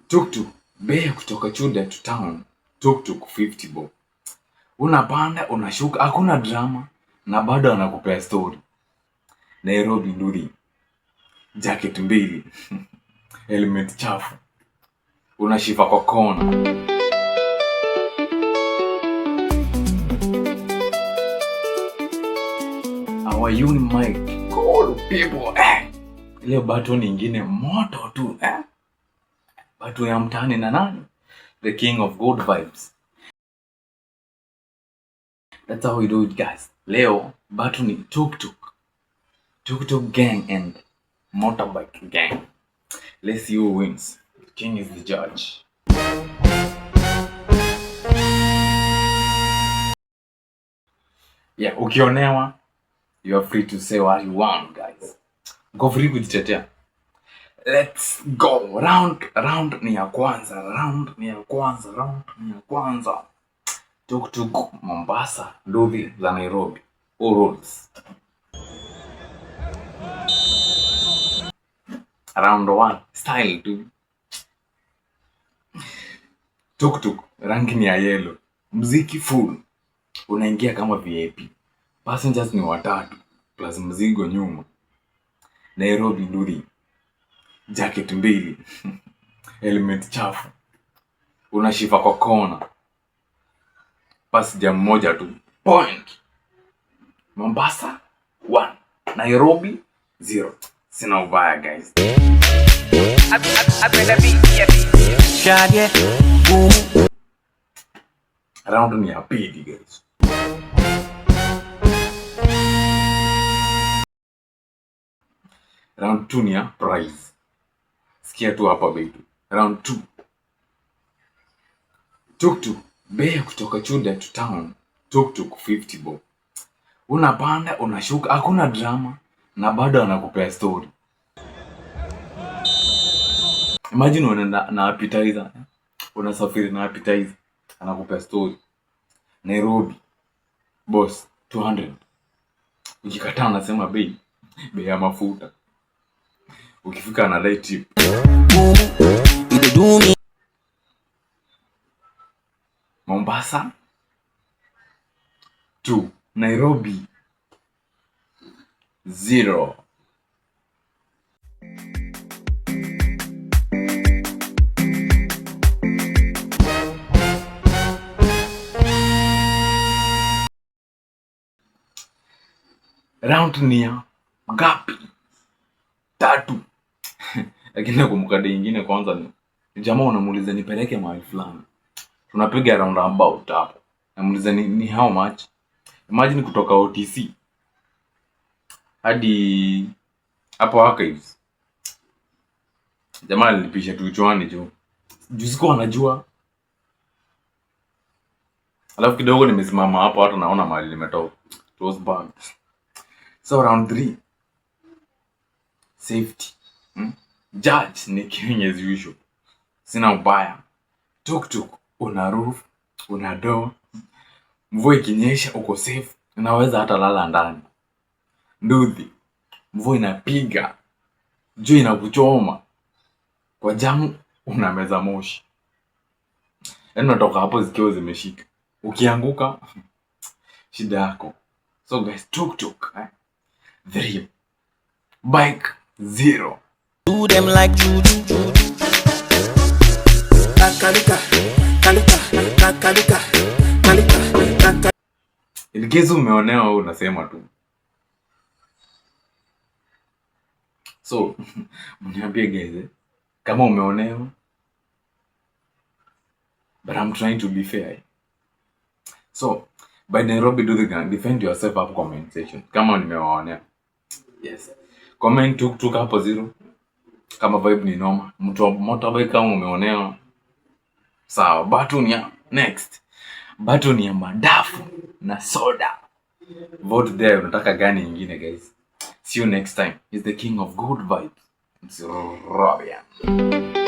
Tuktuk bei kutoka Chuda to town, tuktuk 50 bob. Unapanda unashuka, hakuna drama na bado anakupea story. Nairobi nduri, jacket mbili helmet chafu, unashiva kwa kona. Our uni mic cool people Leo button nyingine moto tu Button ya mtaani na nani? The king of good vibes. That's how we do it, guys. Leo button ni tuktuk. Tuktuk gang and motorbike gang. Let's see who wins. The king is the judge. Yeah, ukionewa, you are free to say what you want, guys. Go free kujitetea. Let's go. Round ni ya kwanza. Tuktuk Mombasa, Nduthi za Nairobi. All roads. Round 1, style tu. Tuktuk rangi ni ya yellow. Mziki full. Unaingia kama VIP. Passengers ni 3 plus mzigo nyuma. Nairobi Nduthi, jacket mbili helmet chafu, unashiva kwa kona. Passenger mmoja tu. Point. Mombasa 1, Nairobi 0. Sina ubaya, guys. Round ni ya pili, guys. Round 2 ni ya prize. Sikia tu hapa betu. Round 2. Tuktuk bei kutoka Chuda to town, tuktuk 50 bob. Unapanda unashuka, hakuna drama na bado anakupea story. Imagine unaenda na appetizer. Unasafiri na appetizer, anakupea story. Nairobi boss 200. Ukikataa anasema bei ya mafuta. Ukifika anadai tip. Mombasa 2, Nairobi 0. Round ni ya ngapi? 3. Lakini nakumbuka day nyingine kwanza ni jamaa unamuuliza nipeleke mahali fulani. Tunapiga round about hapo. Namuuliza ni how much? Imagine kutoka OTC hadi hapo archives. Jamaa alinipisha tu chwani juu. Sikuwa anajua. Alafu kidogo nimesimama hapo hata naona mahali nimetoka. It was bad. So round 3. Safety. Judge ni king as usual. Sina ubaya. Tuktuk una roof, una door. Mvua ikinyesha uko safe, unaweza hata lala ndani. Nduthi mvua inapiga, jua inakuchoma. Kwa jamu unameza moshi. Yaani unatoka hapo zikiwa zimeshika. Ukianguka shida yako. So guys, tuktuk 3, bike 0. Do them like juju. Kalika. In case umeonewa unasema tu. So, mniambie guys, kama umeonewa. But I'm trying to be fair. So, by Nairobi do the gang, defend yourself up comment section. Kama nimewaonea. Yes. Comment tuktuk hapo 0. Kama vibe ni noma. Mtu wa motorbike kama umeonewa. Sawa, button ya next. Button ya madafu na soda. Vote there unataka gani nyingine, guys. See you next time. He's the king of good vibes. It's Robian.